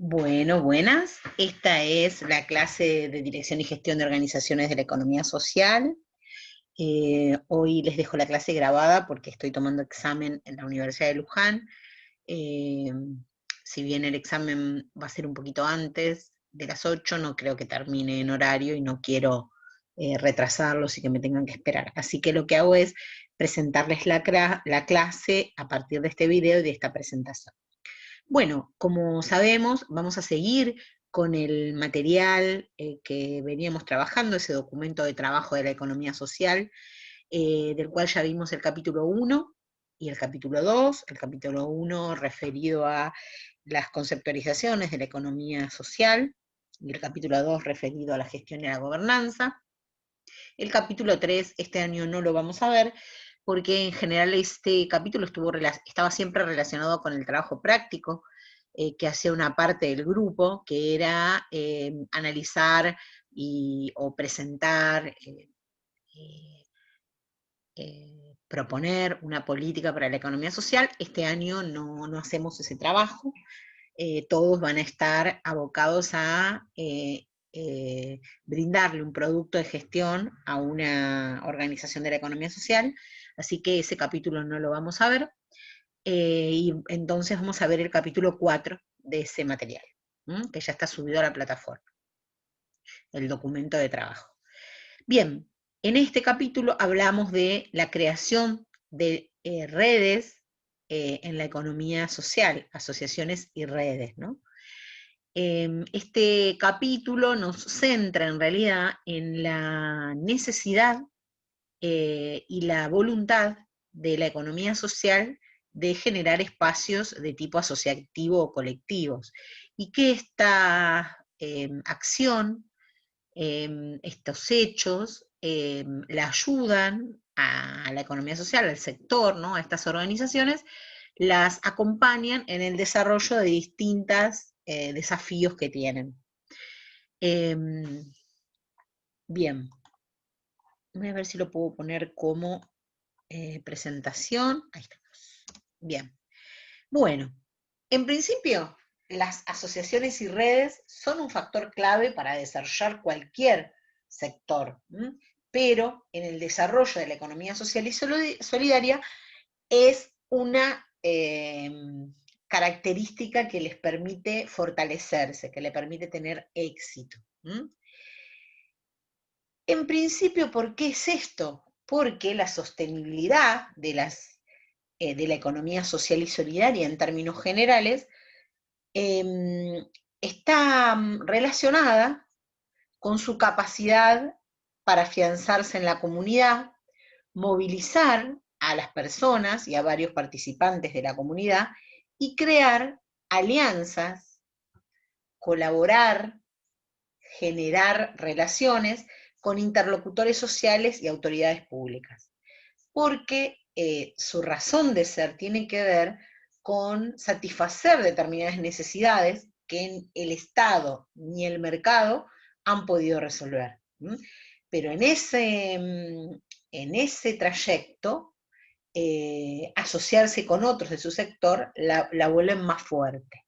Bueno, buenas. Esta es la clase de Dirección y Gestión de Organizaciones de la Economía Social. Hoy les dejo la clase grabada porque estoy tomando examen en la Universidad de Luján. Eh, si bien el examen va a ser un poquito antes de las 8, no creo que termine en horario y no quiero retrasarlos y que me tengan que esperar. Así que lo que hago es presentarles la clase a partir de este video y de esta presentación. Bueno, como sabemos, vamos a seguir con el material que veníamos trabajando, ese documento de trabajo de la economía social, del cual ya vimos el capítulo 1 y el capítulo 2. El capítulo 1 referido a las conceptualizaciones de la economía social, y el capítulo 2 referido a la gestión y a la gobernanza. El capítulo 3 este año no lo vamos a ver, porque en general este capítulo estaba siempre relacionado con el trabajo práctico que hacía una parte del grupo, que era analizar o presentar, proponer una política para la economía social. Este año no hacemos ese trabajo. Todos van a estar abocados a brindarle un producto de gestión a una organización de la economía social, así que ese capítulo no lo vamos a ver, y entonces vamos a ver el capítulo 4 de ese material, que ya está subido a la plataforma, el documento de trabajo. Bien, en este capítulo hablamos de la creación de redes en la economía social, asociaciones y redes, ¿no? Este capítulo nos centra en realidad en la necesidad y la voluntad de la economía social de generar espacios de tipo asociativo o colectivos, y que esta acción, estos hechos, la ayudan a la economía social, al sector, ¿no? A estas organizaciones, las acompañan en el desarrollo de distintos desafíos que tienen. Bien, voy a ver si lo puedo poner como presentación. Ahí estamos. Bien. Bueno, en principio, las asociaciones y redes son un factor clave para desarrollar cualquier sector, pero en el desarrollo de la economía social y solidaria es una característica que les permite fortalecerse, que le permite tener éxito. En principio, ¿por qué es esto? Porque la sostenibilidad de la economía social y solidaria en términos generales está relacionada con su capacidad para afianzarse en la comunidad, movilizar a las personas y a varios participantes de la comunidad y crear alianzas, colaborar, generar relaciones con interlocutores sociales y autoridades públicas, porque su razón de ser tiene que ver con satisfacer determinadas necesidades que el Estado ni el mercado han podido resolver. Pero en ese trayecto, asociarse con otros de su sector la vuelven más fuerte.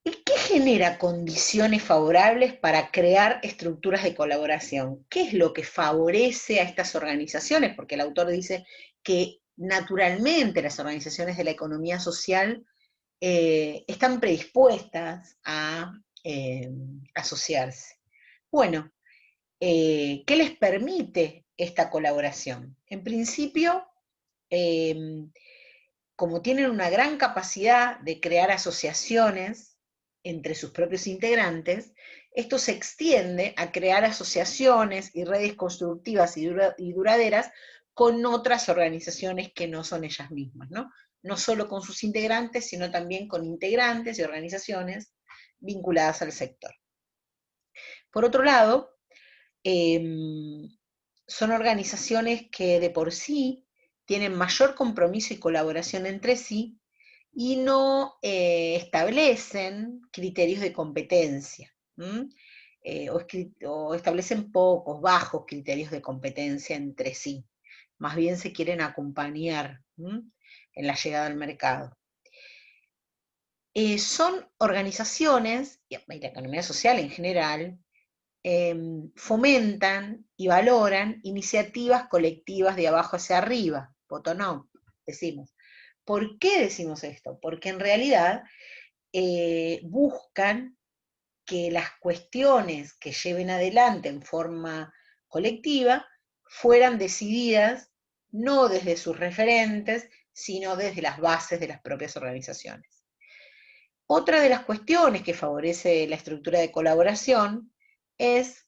¿Y qué genera condiciones favorables para crear estructuras de colaboración? ¿Qué es lo que favorece a estas organizaciones? Porque el autor dice que naturalmente las organizaciones de la economía social están predispuestas a asociarse. Bueno, ¿qué les permite esta colaboración? En principio, como tienen una gran capacidad de crear asociaciones entre sus propios integrantes, esto se extiende a crear asociaciones y redes constructivas y duraderas con otras organizaciones que no son ellas mismas, ¿no? No solo con sus integrantes, sino también con integrantes y organizaciones vinculadas al sector. Por otro lado, son organizaciones que de por sí tienen mayor compromiso y colaboración entre sí y no establecen criterios de competencia, o establecen pocos, bajos criterios de competencia entre sí. Más bien se quieren acompañar en la llegada al mercado. son organizaciones, y la economía social en general, fomentan y valoran iniciativas colectivas de abajo hacia arriba, bottom-up, decimos. ¿Por qué decimos esto? Porque en realidad buscan que las cuestiones que lleven adelante en forma colectiva fueran decididas no desde sus referentes, sino desde las bases de las propias organizaciones. Otra de las cuestiones que favorece la estructura de colaboración es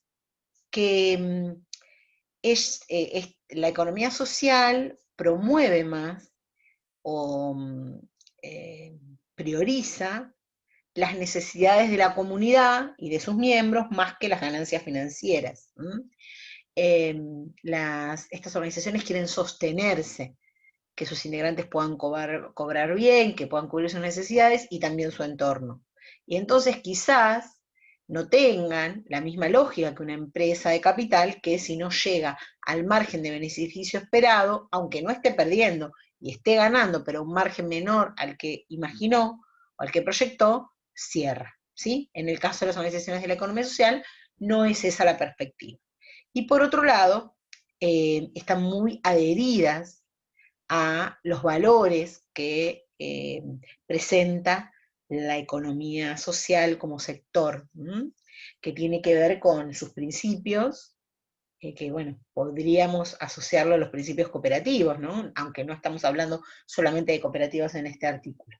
que la economía social promueve más o prioriza las necesidades de la comunidad y de sus miembros más que las ganancias financieras. Estas organizaciones quieren sostenerse, que sus integrantes puedan cobrar bien, que puedan cubrir sus necesidades y también su entorno. Y entonces quizás no tengan la misma lógica que una empresa de capital, que si no llega al margen de beneficio esperado, aunque no esté perdiendo y esté ganando, pero un margen menor al que imaginó o al que proyectó, cierra. ¿Sí? En el caso de las organizaciones de la economía social, no es esa la perspectiva. Y por otro lado, están muy adheridas a los valores que presenta la economía social como sector, que tiene que ver con sus principios, que bueno, podríamos asociarlo a los principios cooperativos, ¿no? Aunque no estamos hablando solamente de cooperativas en este artículo.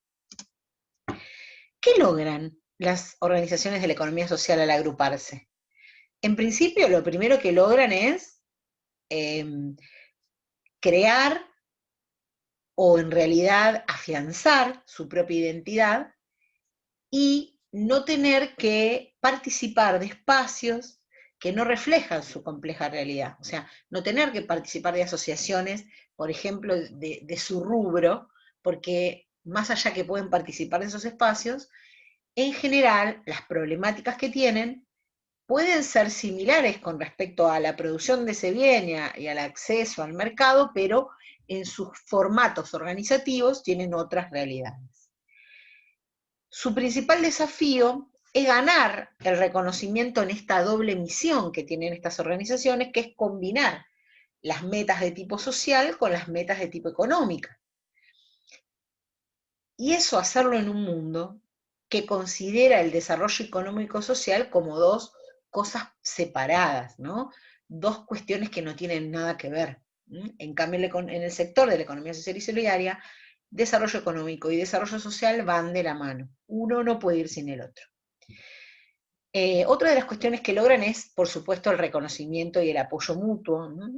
¿Qué logran las organizaciones de la economía social al agruparse? En principio, lo primero que logran es crear o en realidad afianzar su propia identidad y no tener que participar de espacios que no reflejan su compleja realidad. O sea, no tener que participar de asociaciones, por ejemplo, de su rubro, porque más allá que pueden participar de esos espacios, en general las problemáticas que tienen pueden ser similares con respecto a la producción de ese bien y al acceso al mercado, pero en sus formatos organizativos tienen otras realidades. Su principal desafío es ganar el reconocimiento en esta doble misión que tienen estas organizaciones, que es combinar las metas de tipo social con las metas de tipo económica. Y eso hacerlo en un mundo que considera el desarrollo económico-social como dos cosas separadas, ¿no? Dos cuestiones que no tienen nada que ver. En cambio, en el sector de la economía social y solidaria, desarrollo económico y desarrollo social van de la mano. Uno no puede ir sin el otro. Otra de las cuestiones que logran es, por supuesto, el reconocimiento y el apoyo mutuo, ¿no?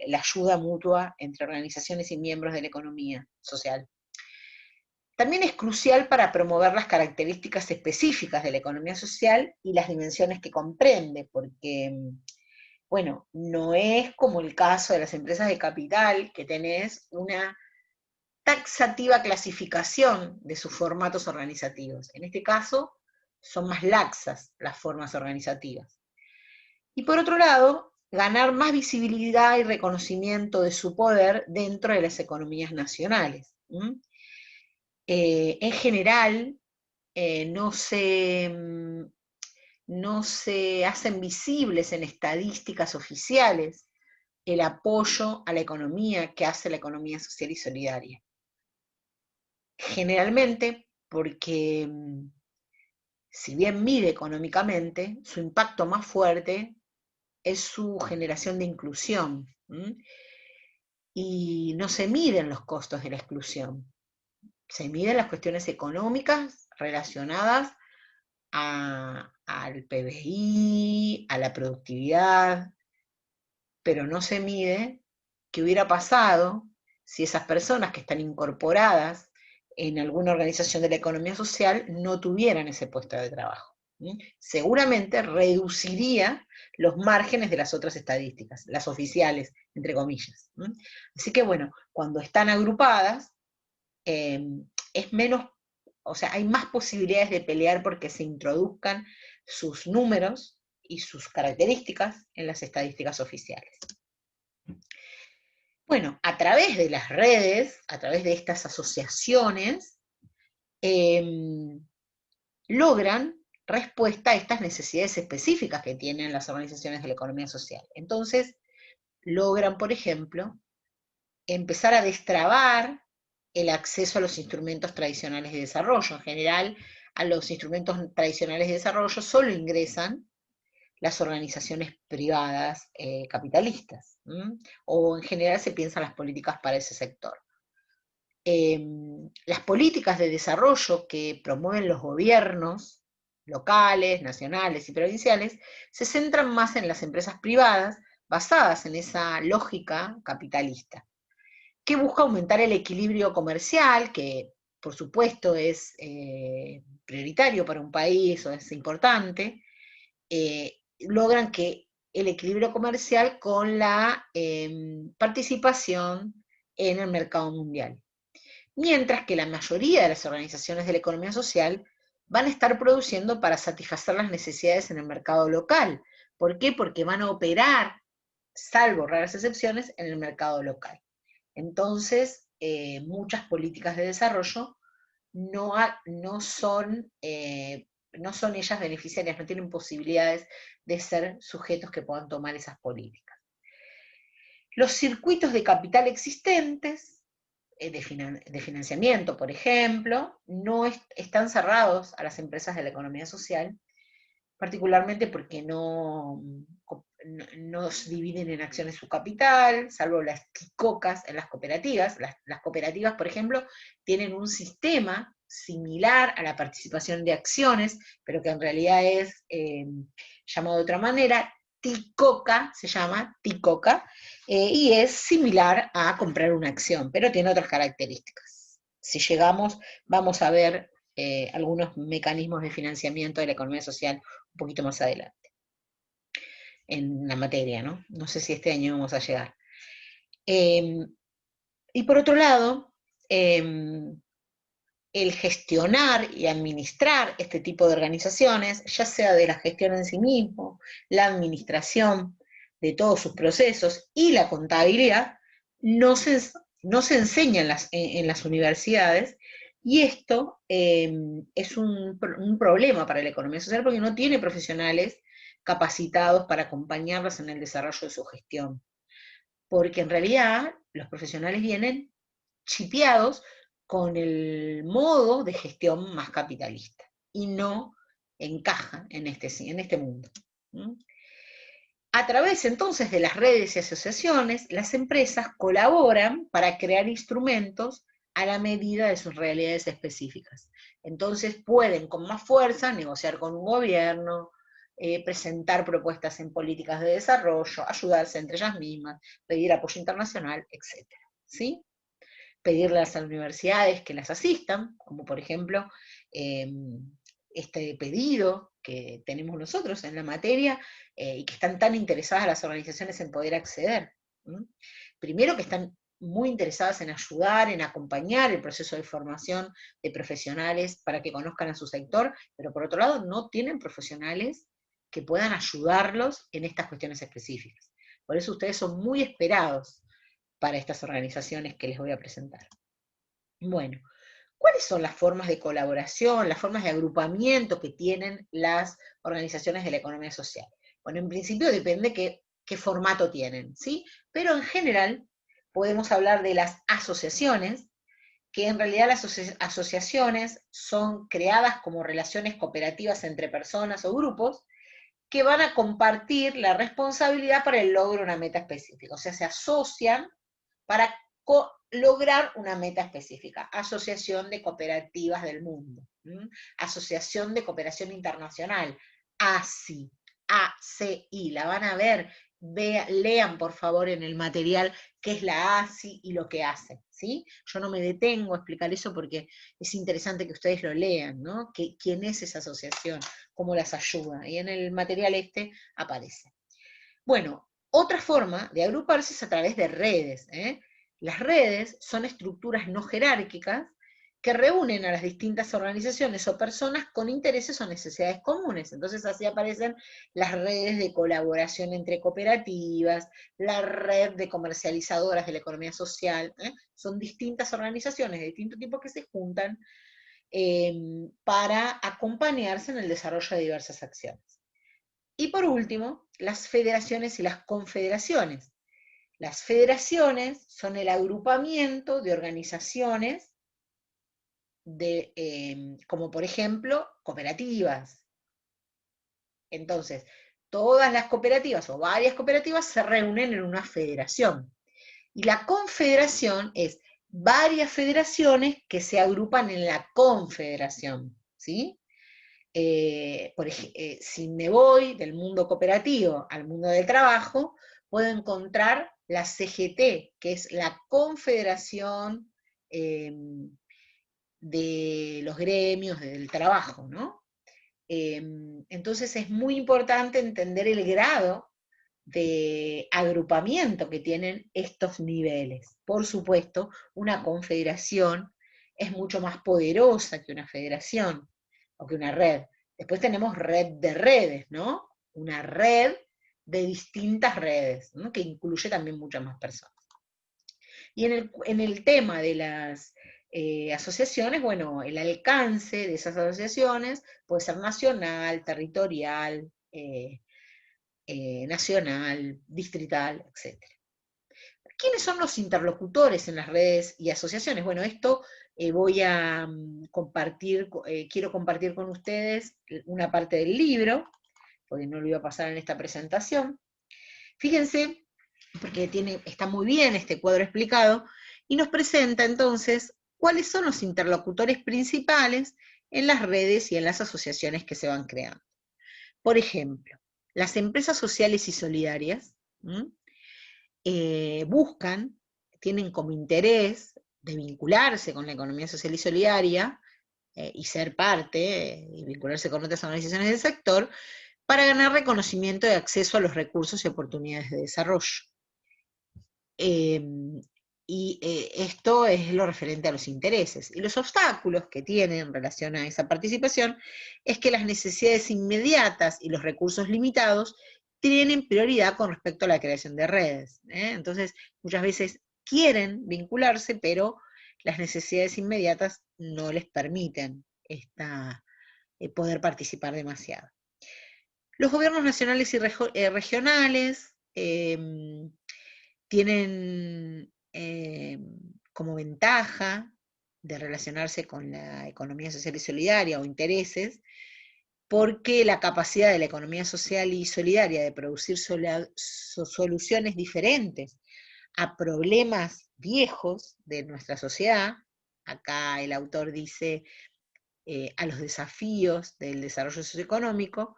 La ayuda mutua entre organizaciones y miembros de la economía social. También es crucial para promover las características específicas de la economía social y las dimensiones que comprende, porque, bueno, no es como el caso de las empresas de capital, que tenés una taxativa clasificación de sus formatos organizativos. En este caso, son más laxas las formas organizativas. Y por otro lado, ganar más visibilidad y reconocimiento de su poder dentro de las economías nacionales. En general, no se hacen visibles en estadísticas oficiales el apoyo a la economía que hace la economía social y solidaria. Generalmente porque, si bien mide económicamente, su impacto más fuerte es su generación de inclusión. Y no se miden los costos de la exclusión. Se miden las cuestiones económicas relacionadas al PBI, a la productividad, pero no se mide qué hubiera pasado si esas personas que están incorporadas en alguna organización de la economía social no tuvieran ese puesto de trabajo. Seguramente reduciría los márgenes de las otras estadísticas, las oficiales, entre comillas. Así que bueno, cuando están agrupadas, es menos, o sea, hay más posibilidades de pelear porque se introduzcan sus números y sus características en las estadísticas oficiales. Bueno, a través de las redes, a través de estas asociaciones, logran respuesta a estas necesidades específicas que tienen las organizaciones de la economía social. Entonces, logran, por ejemplo, empezar a destrabar el acceso a los instrumentos tradicionales de desarrollo. En general, a los instrumentos tradicionales de desarrollo solo ingresan las organizaciones privadas capitalistas, o en general se piensan las políticas para ese sector. Las políticas de desarrollo que promueven los gobiernos locales, nacionales y provinciales se centran más en las empresas privadas basadas en esa lógica capitalista, que busca aumentar el equilibrio comercial, que por supuesto es prioritario para un país o es importante. Logran que el equilibrio comercial con la participación en el mercado mundial. Mientras que la mayoría de las organizaciones de la economía social van a estar produciendo para satisfacer las necesidades en el mercado local. ¿Por qué? Porque van a operar, salvo raras excepciones, en el mercado local. Entonces, muchas políticas de desarrollo no son ellas beneficiarias, no tienen posibilidades de ser sujetos que puedan tomar esas políticas. Los circuitos de capital existentes, de financiamiento, por ejemplo, no están cerrados a las empresas de la economía social, particularmente porque no se dividen en acciones su capital, salvo las TICOCAs en las cooperativas. Las cooperativas, por ejemplo, tienen un sistema similar a la participación de acciones, pero que en realidad es llamado de otra manera. TICOCA, se llama TICOCA, y es similar a comprar una acción, pero tiene otras características. Si llegamos, vamos a ver algunos mecanismos de financiamiento de la economía social un poquito más adelante en la materia, ¿no? No sé si este año vamos a llegar. Y por otro lado, el gestionar y administrar este tipo de organizaciones, ya sea de la gestión en sí mismo, la administración de todos sus procesos y la contabilidad, no se enseña en las universidades, y esto es un problema para la economía social porque no tiene profesionales capacitados para acompañarlos en el desarrollo de su gestión. Porque en realidad los profesionales vienen chipeados con el modo de gestión más capitalista y no encaja en este mundo. A través entonces de las redes y asociaciones, las empresas colaboran para crear instrumentos a la medida de sus realidades específicas. Entonces pueden con más fuerza negociar con un gobierno, presentar propuestas en políticas de desarrollo, ayudarse entre ellas mismas, pedir apoyo internacional, etc. ¿Sí? Pedirle a las universidades que las asistan, como por ejemplo este pedido que tenemos nosotros en la materia, y que están tan interesadas las organizaciones en poder acceder. Primero que están muy interesadas en ayudar, en acompañar el proceso de formación de profesionales para que conozcan a su sector, pero por otro lado no tienen profesionales que puedan ayudarlos en estas cuestiones específicas. Por eso ustedes son muy esperados para estas organizaciones que les voy a presentar. Bueno, ¿cuáles son las formas de colaboración, las formas de agrupamiento que tienen las organizaciones de la economía social? Bueno, en principio depende qué formato tienen, ¿sí? Pero en general podemos hablar de las asociaciones, que en realidad las asociaciones son creadas como relaciones cooperativas entre personas o grupos que van a compartir la responsabilidad para el logro de una meta específica. O sea, se asocian para lograr una meta específica. Asociación de Cooperativas del Mundo, Asociación de Cooperación Internacional, ACI, ACI, la van a ver, lean por favor en el material qué es la ACI y lo que hace, ¿sí? Yo no me detengo a explicar eso porque es interesante que ustedes lo lean, ¿no? ¿Quién es esa asociación? ¿Cómo las ayuda? Y en el material este aparece. Bueno, otra forma de agruparse es a través de redes. Las redes son estructuras no jerárquicas que reúnen a las distintas organizaciones o personas con intereses o necesidades comunes. Entonces así aparecen las redes de colaboración entre cooperativas, la red de comercializadoras de la economía social. Son distintas organizaciones de distinto tipo que se juntan para acompañarse en el desarrollo de diversas acciones. Y por último, las federaciones y las confederaciones. Las federaciones son el agrupamiento de organizaciones como por ejemplo cooperativas. Entonces, todas las cooperativas o varias cooperativas se reúnen en una federación. Y la confederación es varias federaciones que se agrupan en la confederación, ¿sí? Si me voy del mundo cooperativo al mundo del trabajo, puedo encontrar la CGT, que es la Confederación de los Gremios del Trabajo, ¿no? Entonces es muy importante entender el grado de agrupamiento que tienen estos niveles. Por supuesto, una confederación es mucho más poderosa que una federación o que una red. Después tenemos red de redes, ¿no? Una red de distintas redes, ¿no? Que incluye también muchas más personas. Y en el tema de las asociaciones, bueno, el alcance de esas asociaciones puede ser nacional, territorial, nacional, distrital, etc. ¿Quiénes son los interlocutores en las redes y asociaciones? Bueno, esto voy a compartir, quiero compartir con ustedes una parte del libro, porque no lo iba a pasar en esta presentación. Fíjense, porque está muy bien este cuadro explicado, y nos presenta entonces cuáles son los interlocutores principales en las redes y en las asociaciones que se van creando. Por ejemplo, las empresas sociales y solidarias tienen como interés de vincularse con la economía social y solidaria y ser parte y vincularse con otras organizaciones del sector para ganar reconocimiento y acceso a los recursos y oportunidades de desarrollo. Esto es lo referente a los intereses. Y los obstáculos que tienen en relación a esa participación es que las necesidades inmediatas y los recursos limitados tienen prioridad con respecto a la creación de redes. Entonces, muchas veces quieren vincularse, pero las necesidades inmediatas no les permiten poder participar demasiado. Los gobiernos nacionales y regionales tienen como ventaja de relacionarse con la economía social y solidaria o intereses, porque la capacidad de la economía social y solidaria de producir soluciones diferentes a problemas viejos de nuestra sociedad, acá el autor dice a los desafíos del desarrollo socioeconómico,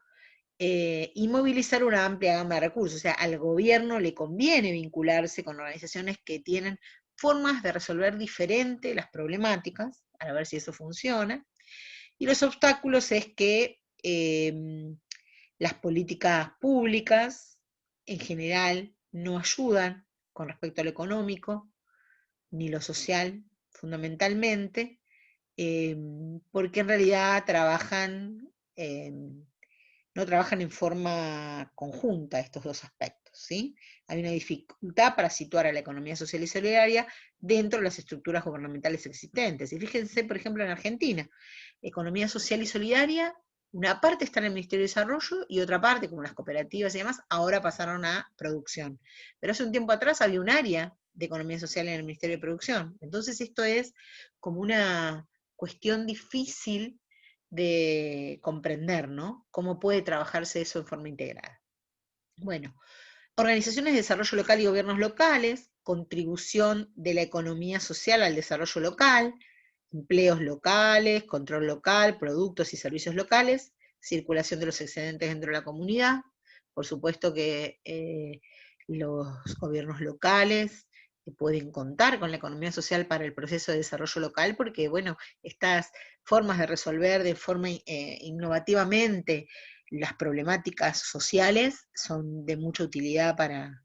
y movilizar una amplia gama de recursos. O sea, al gobierno le conviene vincularse con organizaciones que tienen formas de resolver diferente las problemáticas, para ver si eso funciona. Y los obstáculos es que las políticas públicas en general no ayudan con respecto a lo económico, ni lo social, fundamentalmente, porque en realidad no trabajan en forma conjunta estos dos aspectos, ¿sí? Hay una dificultad para situar a la economía social y solidaria dentro de las estructuras gubernamentales existentes. Y fíjense, por ejemplo, en Argentina, economía social y solidaria, una parte está en el Ministerio de Desarrollo y otra parte, como las cooperativas y demás, ahora pasaron a producción. Pero hace un tiempo atrás había un área de economía social en el Ministerio de Producción. Entonces esto es como una cuestión difícil de comprender, ¿no? Cómo puede trabajarse eso en forma integrada. Bueno, organizaciones de desarrollo local y gobiernos locales, contribución de la economía social al desarrollo local, empleos locales, control local, productos y servicios locales, circulación de los excedentes dentro de la comunidad. Por supuesto que los gobiernos locales pueden contar con la economía social para el proceso de desarrollo local, porque, bueno, estas formas de resolver de forma innovativamente las problemáticas sociales son de mucha utilidad para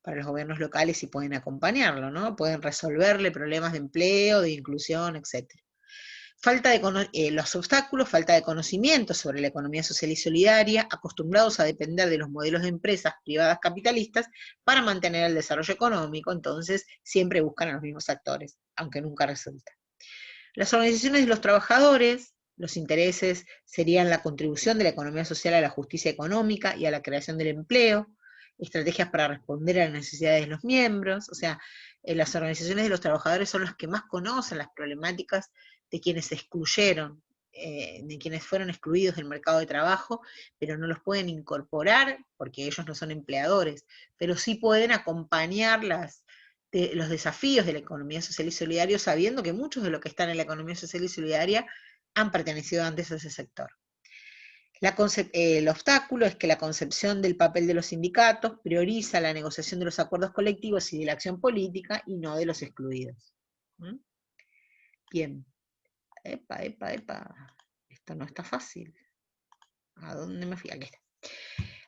los gobiernos locales y pueden acompañarlo, ¿no? Pueden resolverle problemas de empleo, de inclusión, etc. Los obstáculos, falta de conocimiento sobre la economía social y solidaria, acostumbrados a depender de los modelos de empresas privadas capitalistas para mantener el desarrollo económico, entonces siempre buscan a los mismos actores, aunque nunca resulta. Las organizaciones de los trabajadores, los intereses serían la contribución de la economía social a la justicia económica y a la creación del empleo, estrategias para responder a las necesidades de los miembros, o sea, las organizaciones de los trabajadores son las que más conocen las problemáticas de quienes se excluyeron, de quienes fueron excluidos del mercado de trabajo, pero no los pueden incorporar porque ellos no son empleadores, pero sí pueden acompañar los desafíos de la economía social y solidaria, sabiendo que muchos de los que están en la economía social y solidaria han pertenecido antes a ese sector. El obstáculo es que la concepción del papel de los sindicatos prioriza la negociación de los acuerdos colectivos y de la acción política y no de los excluidos. ¿Mm? Bien. Epa, epa, epa. Esto no está fácil. ¿A dónde me fui? Aquí está.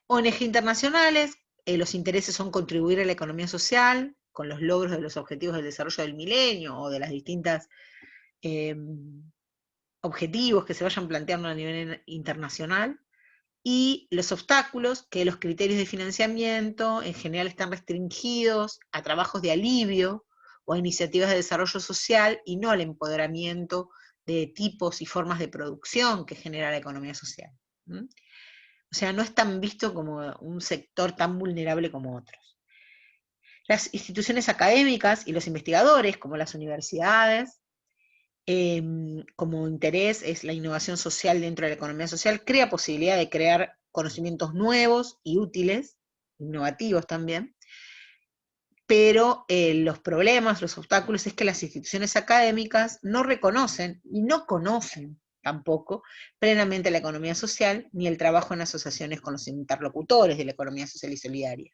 ONG internacionales, los intereses son contribuir a la economía social con los logros de los objetivos del desarrollo del milenio o de las distintas objetivos que se vayan planteando a nivel internacional, y los obstáculos, que los criterios de financiamiento en general están restringidos a trabajos de alivio o a iniciativas de desarrollo social y no al empoderamiento de tipos y formas de producción que genera la economía social. ¿Mm? O sea, no es tan visto como un sector tan vulnerable como otros. Las instituciones académicas y los investigadores, como las universidades, como interés es la innovación social dentro de la economía social, crea posibilidad de crear conocimientos nuevos y útiles, innovativos también, pero los problemas, los obstáculos es que las instituciones académicas no reconocen y no conocen tampoco plenamente la economía social ni el trabajo en asociaciones con los interlocutores de la economía social y solidaria.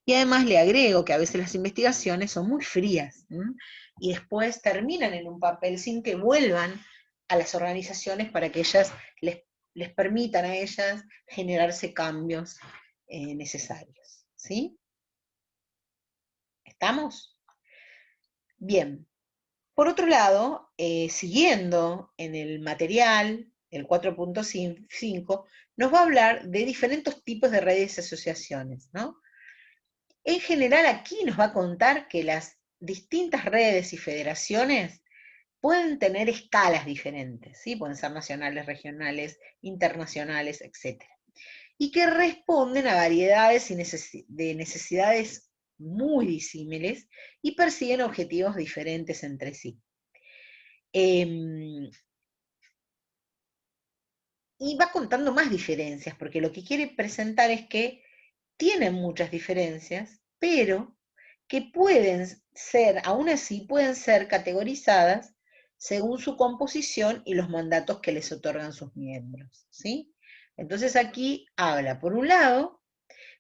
Y además le agrego que a veces las investigaciones son muy frías, ¿sí? Y después terminan en un papel sin que vuelvan a las organizaciones para que ellas les permitan a ellas generarse cambios necesarios. ¿Sí? ¿Estamos? Bien. Por otro lado, siguiendo en el material, el 4.5, nos va a hablar de diferentes tipos de redes y asociaciones, ¿no? En general aquí nos va a contar que las distintas redes y federaciones pueden tener escalas diferentes, ¿sí? Pueden ser nacionales, regionales, internacionales, etc. Y que responden a variedades de necesidades muy disímiles y persiguen objetivos diferentes entre sí. Y va contando más diferencias, porque lo que quiere presentar es que tienen muchas diferencias, pero que pueden ser, aún así, pueden ser categorizadas según su composición y los mandatos que les otorgan sus miembros, ¿sí? Entonces aquí habla, por un lado,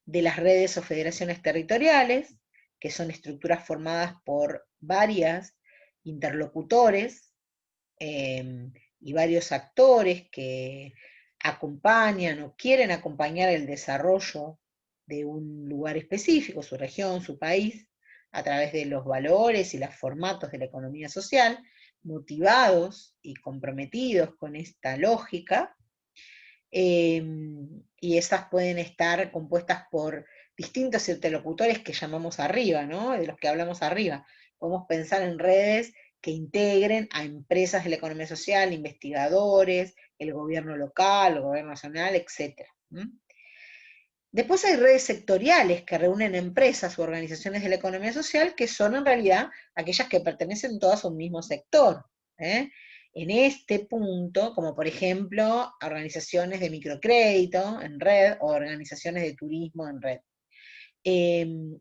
de las redes o federaciones territoriales, que son estructuras formadas por varias interlocutores y varios actores que acompañan o quieren acompañar el desarrollo de un lugar específico, su región, su país, a través de los valores y los formatos de la economía social, motivados y comprometidos con esta lógica, y esas pueden estar compuestas por distintos interlocutores que llamamos arriba, ¿no? De los que hablamos arriba. Podemos pensar en redes que integren a empresas de la economía social, investigadores, el gobierno local, el gobierno nacional, etc. Después hay redes sectoriales que reúnen empresas u organizaciones de la economía social que son en realidad aquellas que pertenecen todas a un mismo sector. En este punto, como por ejemplo organizaciones de microcrédito en red o organizaciones de turismo en red.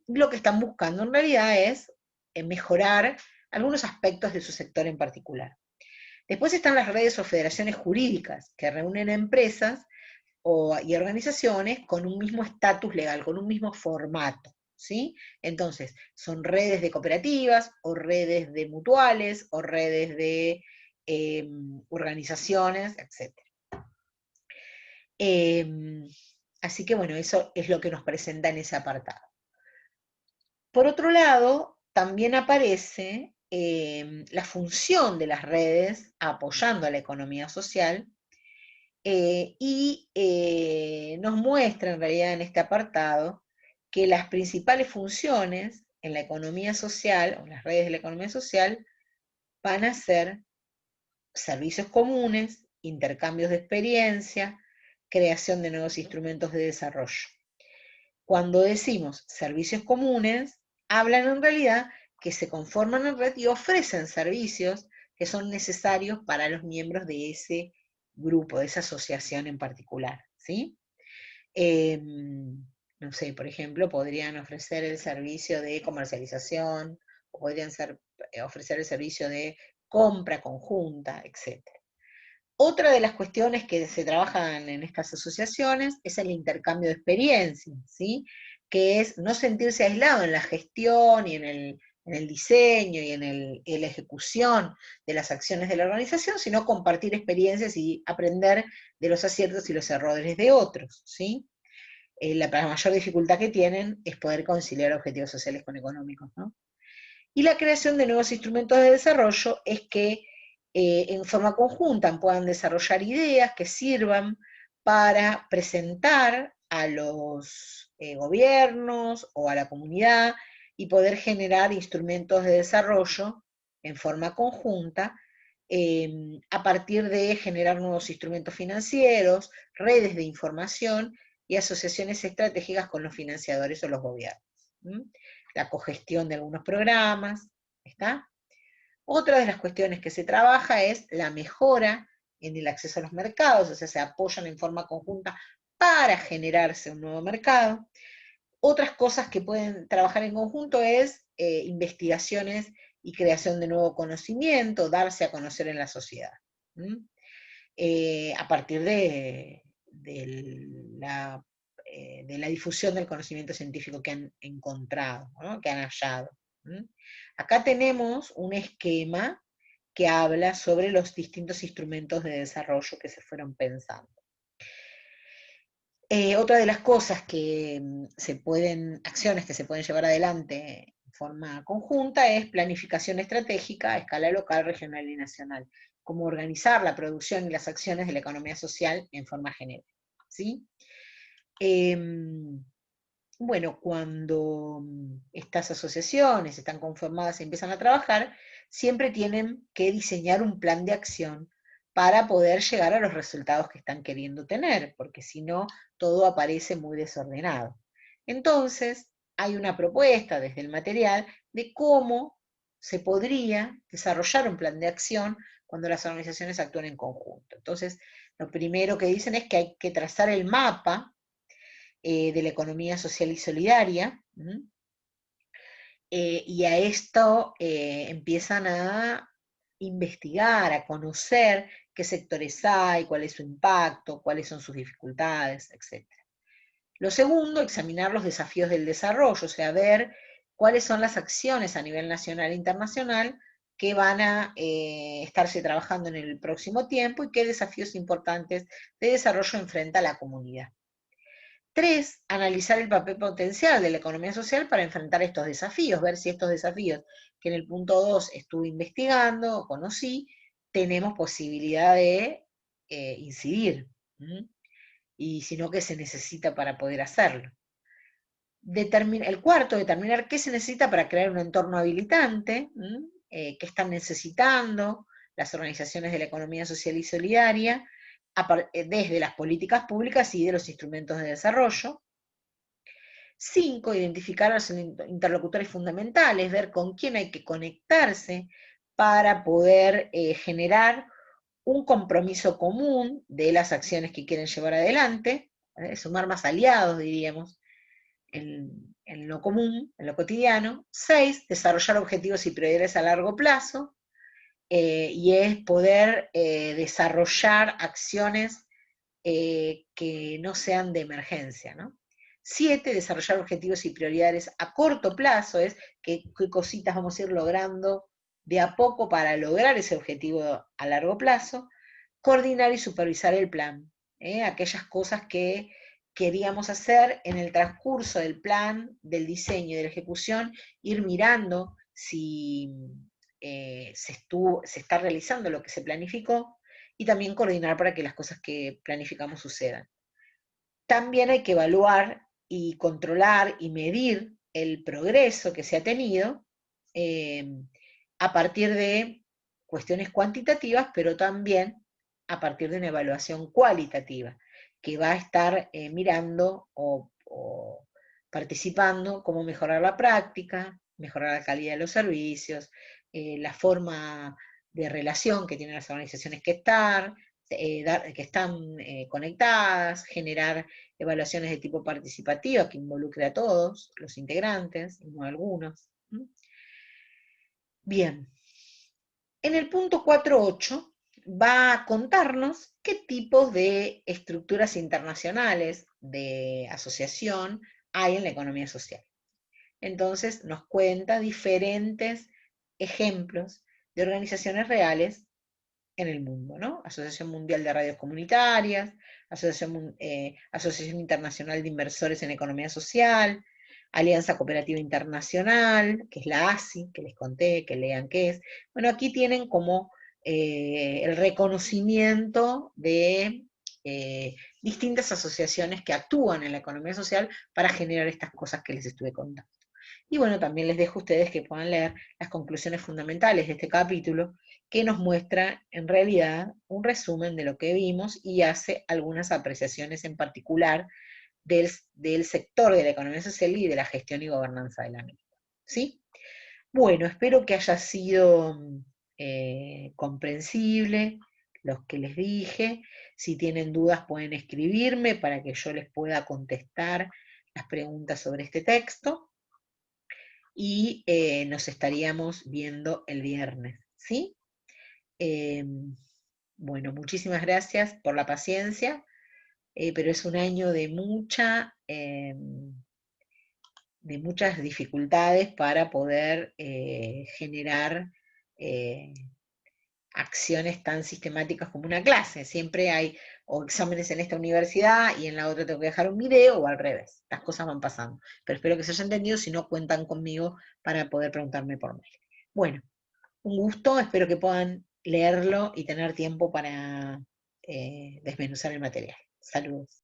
Lo que están buscando en realidad es mejorar algunos aspectos de su sector en particular. Después están las redes o federaciones jurídicas que reúnen empresas y organizaciones con un mismo estatus legal, con un mismo formato, ¿sí? Entonces, son redes de cooperativas, o redes de mutuales, o redes de organizaciones, etc. Así que bueno, eso es lo que nos presenta en ese apartado. Por otro lado, también aparece la función de las redes apoyando a la economía social, y nos muestra en realidad en este apartado que las principales funciones en la economía social, o en las redes de la economía social, van a ser servicios comunes, intercambios de experiencia, creación de nuevos instrumentos de desarrollo. Cuando decimos servicios comunes, hablan en realidad que se conforman en red y ofrecen servicios que son necesarios para los miembros de ese grupo, de esa asociación en particular, ¿sí? No sé, por ejemplo, podrían ofrecer el servicio de comercialización, o podrían ofrecer el servicio de compra conjunta, etc. Otra de las cuestiones que se trabajan en estas asociaciones es el intercambio de experiencias, ¿sí? Que es no sentirse aislado en la gestión y en el diseño y en la ejecución de las acciones de la organización, sino compartir experiencias y aprender de los aciertos y los errores de otros, ¿sí? La mayor dificultad que tienen es poder conciliar objetivos sociales con económicos, ¿no? Y la creación de nuevos instrumentos de desarrollo es que en forma conjunta puedan desarrollar ideas que sirvan para presentar a los gobiernos o a la comunidad y poder generar instrumentos de desarrollo en forma conjunta a partir de generar nuevos instrumentos financieros, redes de información y asociaciones estratégicas con los financiadores o los gobiernos. La cogestión de algunos programas, ¿está? Otra de las cuestiones que se trabaja es la mejora en el acceso a los mercados, o sea, se apoyan en forma conjunta para generarse un nuevo mercado. Otras cosas que pueden trabajar en conjunto es investigaciones y creación de nuevo conocimiento, darse a conocer en la sociedad. A partir de la difusión del conocimiento científico que han encontrado, ¿no? Que han hallado. Acá tenemos un esquema que habla sobre los distintos instrumentos de desarrollo que se fueron pensando. Otra de las cosas que acciones que se pueden llevar adelante en forma conjunta es planificación estratégica a escala local, regional y nacional, cómo organizar la producción y las acciones de la economía social en forma general, ¿sí? Bueno, cuando estas asociaciones están conformadas y empiezan a trabajar, siempre tienen que diseñar un plan de acción para poder llegar a los resultados que están queriendo tener, porque si no, todo aparece muy desordenado. Entonces, hay una propuesta desde el material de cómo se podría desarrollar un plan de acción cuando las organizaciones actúan en conjunto. Entonces, lo primero que dicen es que hay que trazar el mapa de la economía social y solidaria, y a esto empiezan a investigar, a conocer qué sectores hay, cuál es su impacto, cuáles son sus dificultades, etc. Lo segundo, examinar los desafíos del desarrollo, o sea, ver cuáles son las acciones a nivel nacional e internacional que van a estarse trabajando en el próximo tiempo y qué desafíos importantes de desarrollo enfrenta la comunidad. 3, analizar el papel potencial de la economía social para enfrentar estos desafíos, ver si estos desafíos que en el punto 2 estuve investigando, conocí, tenemos posibilidad de incidir, y si no, qué se necesita para poder hacerlo. El cuarto, determinar qué se necesita para crear un entorno habilitante, qué están necesitando las organizaciones de la economía social y solidaria, desde las políticas públicas y de los instrumentos de desarrollo. 5, identificar a los interlocutores fundamentales, ver con quién hay que conectarse para poder generar un compromiso común de las acciones que quieren llevar adelante, sumar más aliados, diríamos, en lo común, en lo cotidiano. 6, desarrollar objetivos y prioridades a largo plazo, y es poder desarrollar acciones que no sean de emergencia, ¿no? 7, desarrollar objetivos y prioridades a corto plazo, es qué cositas vamos a ir logrando de a poco para lograr ese objetivo a largo plazo. Coordinar y supervisar el plan, aquellas cosas que queríamos hacer en el transcurso del plan, del diseño y de la ejecución, ir mirando si se está realizando lo que se planificó, y también coordinar para que las cosas que planificamos sucedan. También hay que evaluar y controlar y medir el progreso que se ha tenido a partir de cuestiones cuantitativas, pero también a partir de una evaluación cualitativa, que va a estar mirando o participando cómo mejorar la práctica, mejorar la calidad de los servicios, la forma de relación que tienen las organizaciones que están conectadas, generar evaluaciones de tipo participativa que involucre a todos los integrantes, y no a algunos. Bien, en el punto 4.8 va a contarnos qué tipos de estructuras internacionales de asociación hay en la economía social. Entonces nos cuenta diferentes ejemplos de organizaciones reales en el mundo, ¿no? Asociación Mundial de Radios Comunitarias, Asociación Internacional de Inversores en Economía Social, Alianza Cooperativa Internacional, que es la ASI, que les conté, que lean qué es. Bueno, aquí tienen como el reconocimiento de distintas asociaciones que actúan en la economía social para generar estas cosas que les estuve contando. Y bueno, también les dejo a ustedes que puedan leer las conclusiones fundamentales de este capítulo, que nos muestra en realidad un resumen de lo que vimos y hace algunas apreciaciones en particular del sector de la economía social y de la gestión y gobernanza de la misma. ¿Sí? Bueno, espero que haya sido comprensible los que les dije. Si tienen dudas pueden escribirme para que yo les pueda contestar las preguntas sobre este texto. Y nos estaríamos viendo el viernes, ¿sí? Bueno, muchísimas gracias por la paciencia, pero es un año de muchas dificultades para poder generar acciones tan sistemáticas como una clase. Siempre hay o exámenes en esta universidad y en la otra tengo que dejar un video o al revés. Las cosas van pasando. Pero espero que se haya entendido, si no cuentan conmigo para poder preguntarme por mail. Bueno, un gusto, espero que puedan leerlo y tener tiempo para desmenuzar el material. Saludos.